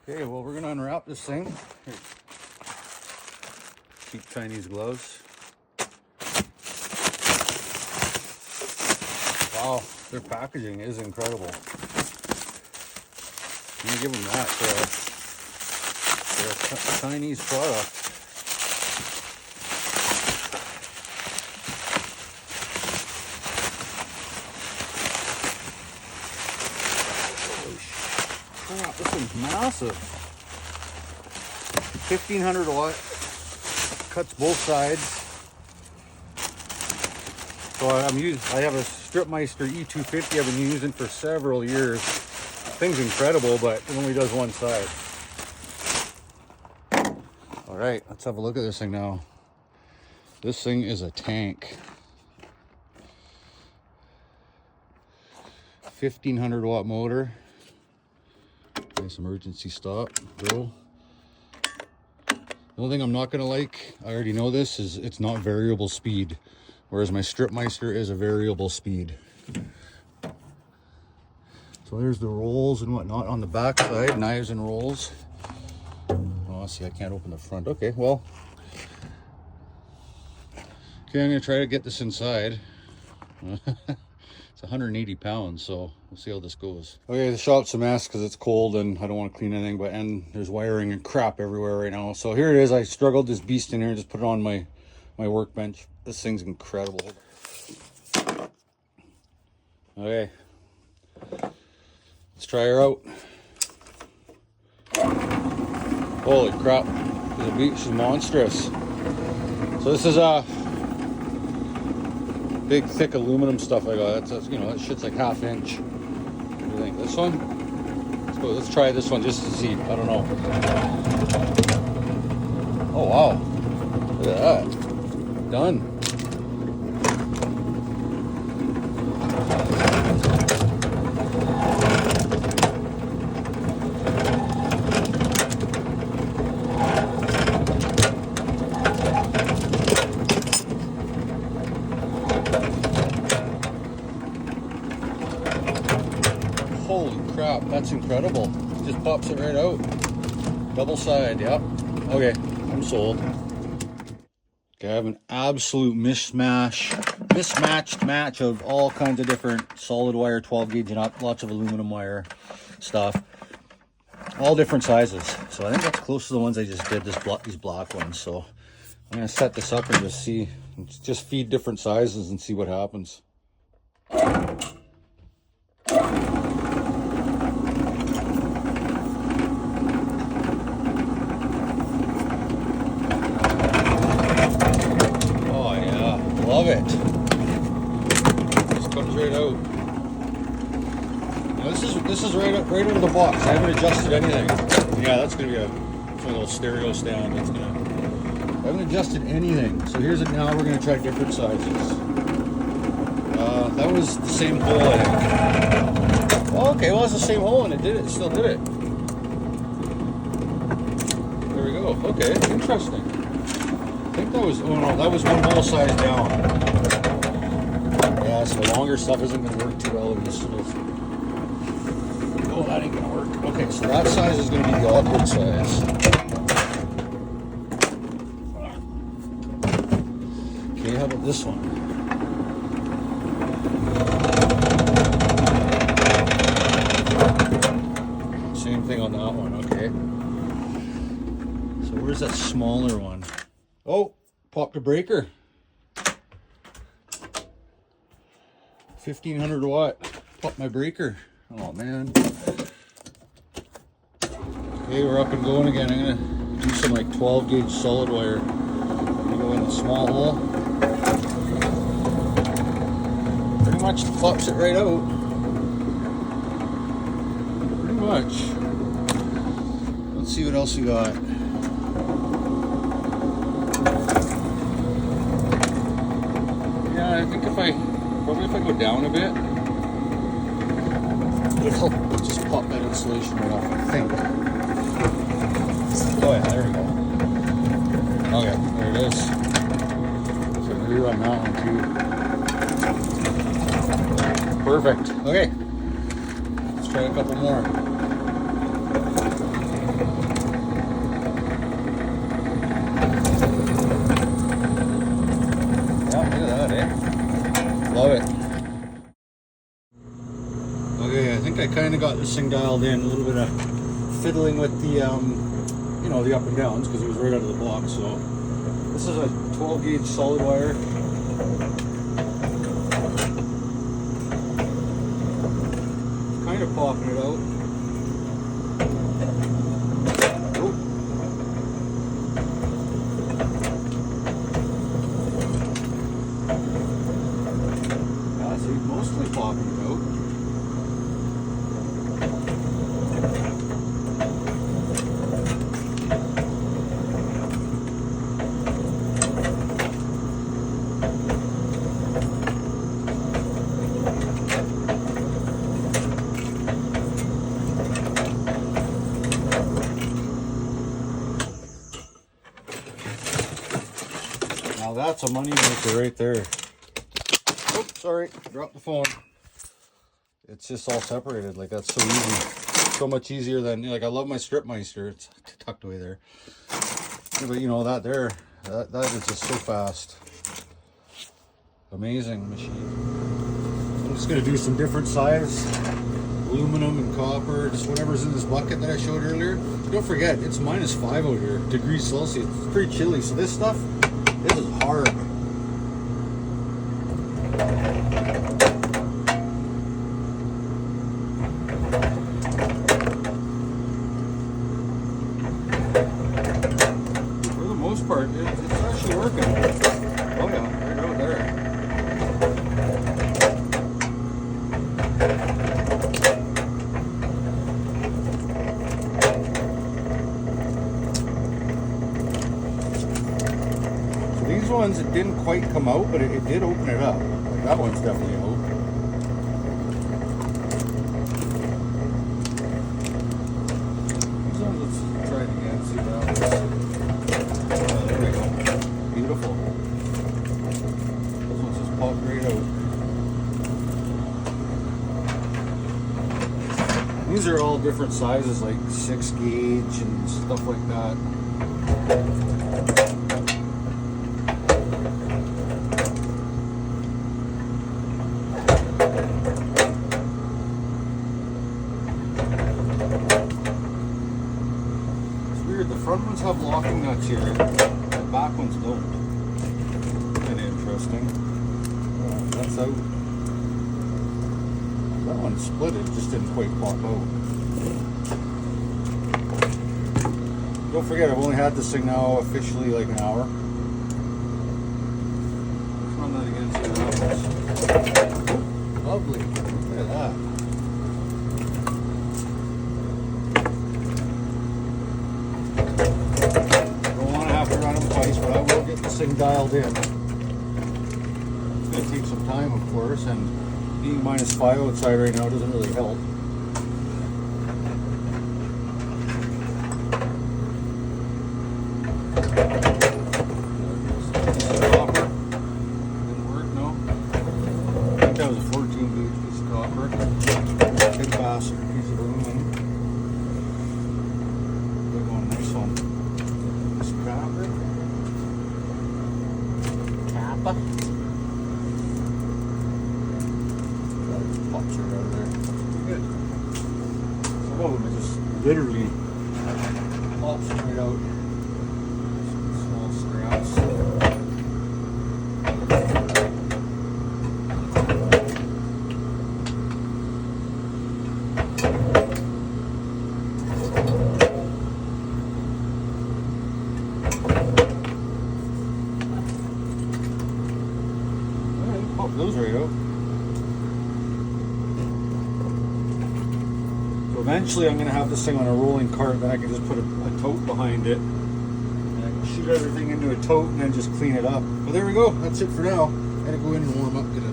Okay, well, we're gonna unwrap this thing. Here. Cheap Chinese gloves. Wow, their packaging is incredible. I'm gonna give them that for a Chinese product. Holy crap, this thing's massive. 1500 watt, cuts both sides. So I have a Stripmeister E250 I've been using for several years. Thing's incredible, but it only does one side. All right, let's have a look at this thing now. This thing is a tank. 1500 watt motor. Nice emergency stop, bro. The only thing I'm not gonna like, I already know this, is it's not variable speed, whereas my Stripmeister is a variable speed. So there's the rolls and whatnot on the back side, knives and rolls. Oh, see, I can't open the front. Okay, well. Okay, I'm gonna try to get this inside. It's 180 pounds, so we'll see how this goes. Okay, the shop's a mess because it's cold and I don't want to clean anything, and there's wiring and crap everywhere right now. So here it is. I struggled this beast in here and just put it on my workbench. This thing's incredible. Okay, let's try her out. Holy crap, she's monstrous. So this is a big thick aluminum stuff I got. That's, you know, that shit's like 1/2 inch. What do you think? This one? Let's try this one just to see. I don't know. Oh wow. Look at that. Done. Holy crap, that's incredible. Just pops it right out. Double side, yep. Okay, I'm sold. Okay, I have an absolute mismatched match of all kinds of different solid wire, 12 gauge, and lots of aluminum wire stuff. All different sizes. So I think that's close to the ones I just did, these black ones. So I'm gonna set this up and just feed different sizes and see what happens. Love it. Just comes right out. Now this is right out of the box. I haven't adjusted anything. Yeah, that's gonna be a little stereo stand. I haven't adjusted anything. So here's it now. We're gonna try different sizes. That was the same hole, I think. Oh, okay, well it's the same hole and it still did it. There we go. Okay, interesting. I think that was, oh no, that was one hole size down. Yeah, so the longer stuff isn't going to work too well with this. Oh, that ain't going to work. Okay, so that size is going to be the awkward size. Okay, how about this one? Same thing on that one, okay. So where's that smaller one? Oh, popped a breaker. 1500 watt. Popped my breaker. Oh man. Okay, we're up and going again. I'm gonna do some like 12 gauge solid wire. I'm gonna go in the small hole. Pretty much pops it right out. Pretty much. Let's see what else we got. I think if I go down a bit, it'll help just pop that insulation right off, I think. Oh yeah, there we go. Okay, there it is. So rerun that one too. Perfect. Okay, let's try a couple more. Yeah, look at that, eh? Love it. Okay, I think I kind of got this thing dialed in. A little bit of fiddling with the, you know, the up and downs because it was right out of the box. So this is a 12 gauge solid wire. Kind of popping it out. Oh. Yeah, see, mostly popping it out. Now that's a money maker right there. Oh, sorry, dropped the phone. It's just all separated. Like, that's so easy. So much easier than, like, I love my Stripmeister. It's tucked away there. Yeah, but you know, that there, that is just so fast. Amazing machine. I'm just gonna do some different size, aluminum and copper, just whatever's in this bucket that I showed earlier. Don't forget, it's -5 out here, degrees Celsius. It's pretty chilly, so this stuff, this is hard. For the most part, it's actually working. Oh yeah, right out there. So these ones, it didn't quite come out, but it did open it up. Like, that one's definitely out. These ones, let's try it again, see what happens. Oh, there we go. Beautiful. Those ones just pop right out. These are all different sizes, like 6 gauge and stuff like that. It's weird, the front ones have locking nuts here, the back ones don't. Kind of interesting. That's out. That one split, it just didn't quite pop out. Don't forget, I've only had this thing now officially like an hour. Let's run that again, see what happens. Oh, lovely. Look at that. Don't want to have to run them twice, but I will get this thing dialed in. It's going to take some time, of course, and being -5 outside right now doesn't really help. Copper. Didn't work, no. I think that was a 14 gauge piece of copper. Big bastard piece of aluminum. Big one, nice one. This copper. Kappa. Pops right out of there. Good. Some of them are just literally pops right out. Small scraps. Alright, pop those right out. Eventually I'm going to have this thing on a rolling cart that I can just put a tote behind it and I can shoot everything into a tote and then just clean it up. But there we go, that's it for now. I gotta go in and warm up, get a